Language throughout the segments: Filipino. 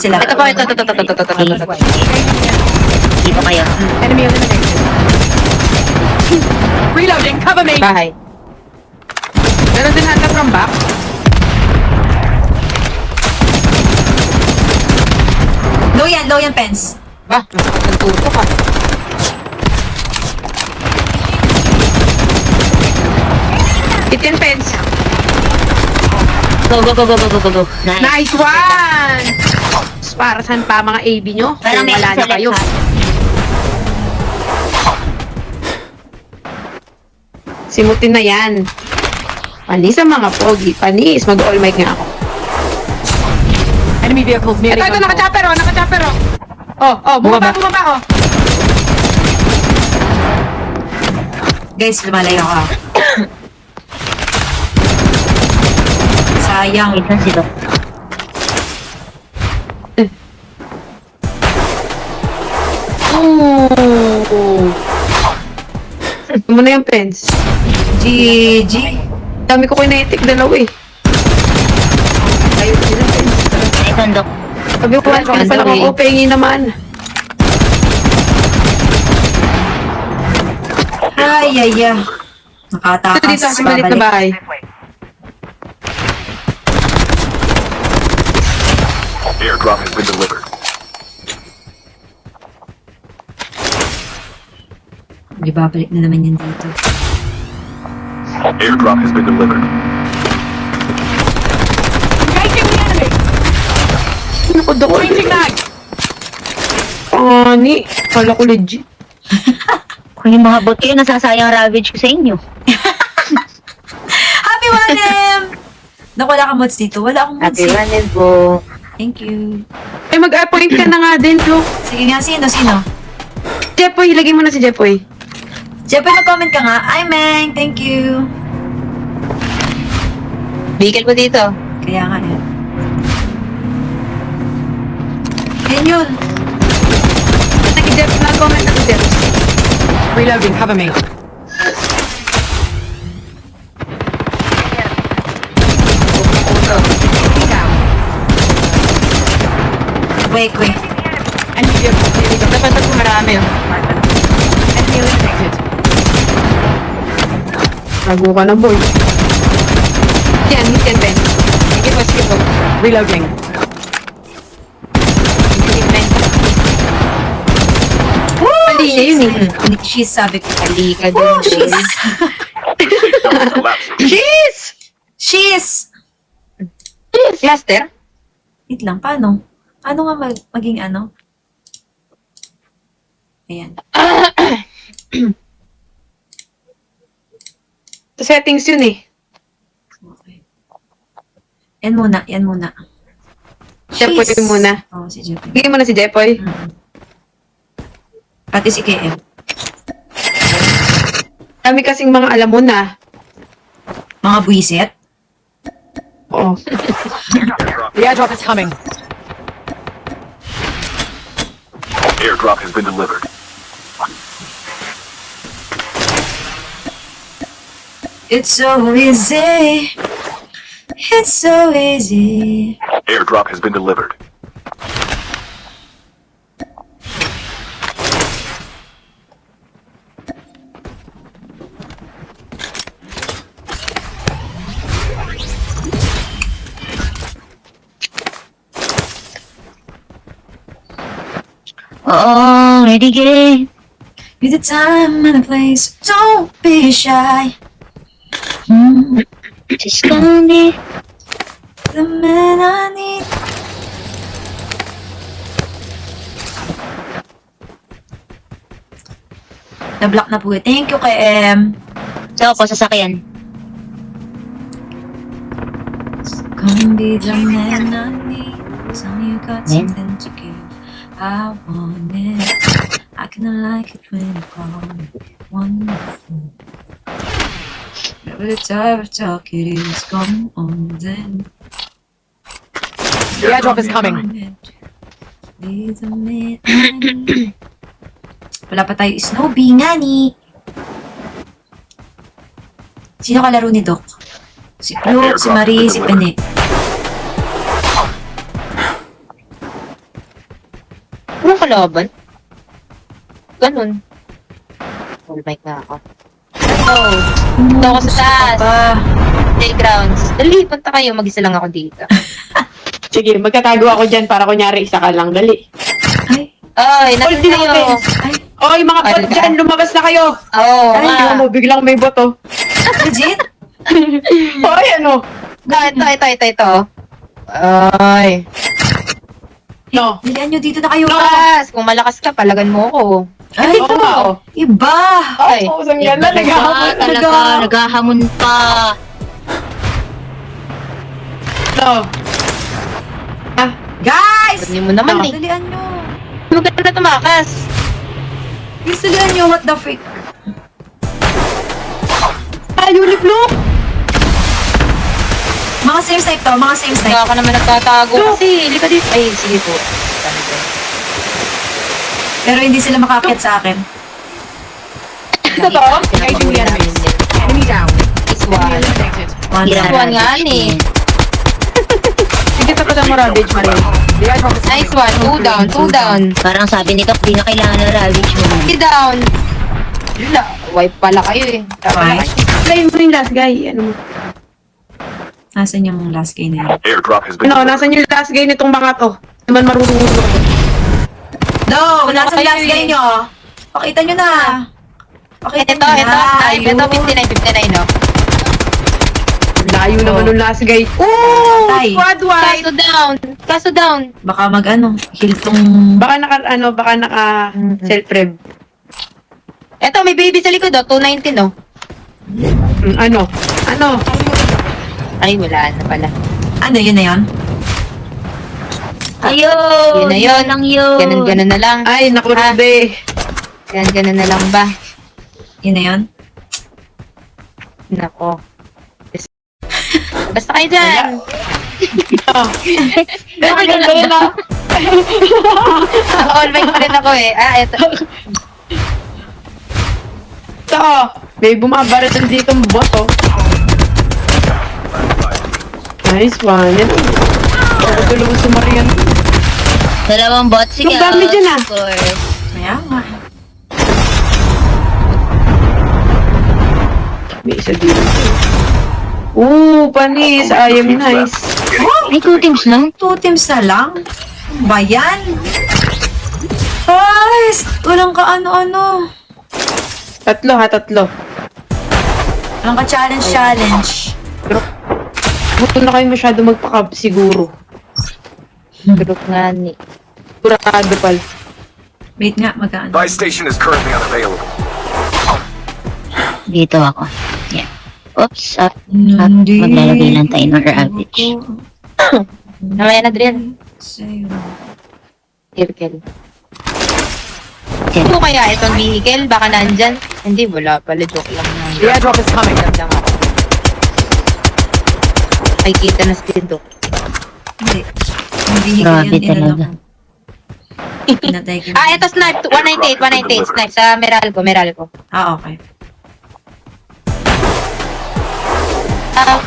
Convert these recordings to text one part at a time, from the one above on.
sila. Ito po, ito. Dito kayo. Enemy eliminated. Reloading, cover me. Bahay. Meron din hunter from back. Low yan, Pens. Ba, nagtuto ka. Itin pens. Go. Nice. Nice one! Para saan pa mga AB nyo? Parang may Wala na select kayo. ha. Simutin na yan. Panis ang mga pogi. Panis. Mag-all mic nga ako. Enemy vehicles nearly Ito, on course. naka-chopper oh. Bumaba. Oh. Guys, lumalayo ka. Sayang. Wait lang sila. Oh. Ito mo na yung pens. GG. Dami ko kinetic dalawa eh. Ayun sila pens. Second doc. Sabi ko, one pens pa lang ako. Pengi naman. Ay. Ito Nakatakas. dito sa malit na bahay. Airdrop has been delivered. Di babalik na naman yan dito. Airdrop has been delivered. Engaging the enemy. Naku, doon. Changing mag. Ani. Kala ko legit. Kung yung mga bot kayo, nasasayang ravage ko sa inyo. Happy Wanem! Naku, wala kang mods dito. Wala akong mods. Happy eh. running po. Thank you. Ay, mag-appoint ka na nga din, Flo. Sige nga, sino? Jepoy, ilagay mo na si Jepoy. Siyempre, nag-comment ka nga. Ay, Meng, thank you. Bigel po dito. Kaya nga eh. Yan yun. Nag-Jep, nag-comment na si Jep. Reloading, cover me. Wait. Enemy vehicles nearly on Dapat ako marami. Enemy eliminated. Tago ka na, boy. Yan, hit yan, Ben. Sige po. Reloading. Hit Ben. Mali niya yun eh. She's sabi ko. Mali ka din. Oh, she's. Collapsing. Cheese! She's. Cluster? Wait lang, paano? Ano nga maging ano? Ayan. Sa settings yun eh. Okay. Yan muna. Jepoy She's. muna. Oo, si Jepoy. Bigay mo na si Jepoy. Pati si KM. Dami kasing mga alam mo na. Mga buwisit. Oo. The airdrop is coming. Airdrop has been delivered. It's so easy. It's so easy. Airdrop has been delivered. Oo, ready game. With the time and the place, don't be shy. Just candy. The man I need. Na-block na po eh. Thank you, KM. So po, sasakyan. Come be the man I need. Tell me you got Man. something to give. I want it. I kinda like it when you call me wonderful. Every time I talk, it is come on then. The airdrop is coming. Be the man I need. Wala pa tayo Snowbee nga ni. Sino kalaro ni Doc? Si Luke, si Marie, si Pene. Anong kalaban? Ganun. Full mic na ako. Oh, ito ako sa taas. Playgrounds. Dali, punta kayo. Mag-isa lang ako dito. Sige, magtatago ako dyan para kunyari isa ka lang. Dali. Ay, Oy, nasan Hold kayo? natin. ay, Oy, mga bot Ano ka? dyan, lumabas na kayo. Oo, Ay, nga. mo, biglang may bot, oh. legit? Oy, ano? Ito. Ay. No. Dalian nyo, dito na kayo. Malakas! Kung malakas ka, palagan mo ako. Ay, Oo nga, oh. iba. Ay. Oo, sang yan na, Iba naghahamon. talaga, naghahamon pa. No. Ah, Guys! Sabi mo naman eh. Dalian nyo. Huwag ka na tumakas. Guys, dalian nyo, what the freak? Uniblock! Mga same snipe to, mga same snipe. Kaya ka naman nagtatago kasi. Hindi ka dito. Ay, sige po. Pero hindi sila makakit sa akin. Ito to? Engaging the enemies. Enemy down. Is Enemy one. eliminated. Is one nga ni. Sige, tapos mo Ravage, Marie. The airdrop is coming. Nice one. Two down. Parang sabi ni Kap, di na kailangan na ravage mo. Three down. Wala. Wipe pala kayo eh. Tama na kayo. Play mo yung last guy. Ano mo? Nasaan yung last game na yun? Airdrop has been Ano, delivered. nasan yung last guy nitong mga to? Naman marunong ako. No! Wala Nasaan kayo last eh. game nyo? Pakita nyo na. Pakita Ito, nyo na. ito 59, no? Layo naman yung last guy. Oh! Patay. Squad wide! Kaso down. Baka mag-ano, heal tong... Baka naka self-rev. Ito, may baby sa likod, oh. 219, no? Ano? Ay, wala na pala. Ano, yun na yun? Yun Ayun! na yun. Lang yun. Ganun na lang. Ay, naku, Rude. Ganun na lang ba? Yun na yun? Nako. Basta kayo dyan. Okay, ganda rin na. All mic pa rin ako eh. Ito. Ito, may bumabaratan dito ng bot, oh. Nice one. Yan. Ako tulungan si Marian. Dalawang bot. Sige, Ang dami dyan, ah. of course. Kaya nga. May isa dito. Ooh, panis. I am nice. May 2 teams lang. 2 teams na lang? Ano ba yan? Ay, walang ka ano-ano. Tatlo. Walang ka challenge. Buto na kayo masyado magpakab siguro. Group nga ni. Kurado pal. Wait nga, mag-ano. Buy station is currently unavailable. Dito ako. Yeah. Oops, up. Maglalagay lang tayo ng ravage. Namaya na drill. Sa'yo. Circle. Ano kaya itong vehicle? Baka nandyan? Hindi, wala pala. Joke lang na. The airdrop is coming. Lang ako. Ay, kita na si Dok. Hindi. Hindi higil Grabe yun, inano talaga. ko. Pinatay ko. Ito snipe. 198. Snipe sa Meralco. Ah, okay.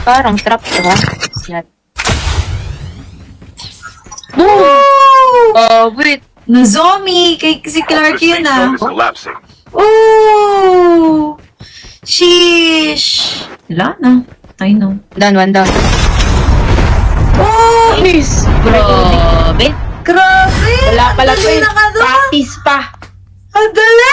Parang trap to ha. Yan. Oh, wait. Nozomi! Kay si Clark The yun safe ah. zone is collapsing. Oh! Sheesh! Wala na. I know. One down. Oh! Panis. Grabe. Grabe! Wala pala Ang to dali eh. na ka doon. Practice pa. Ang dali!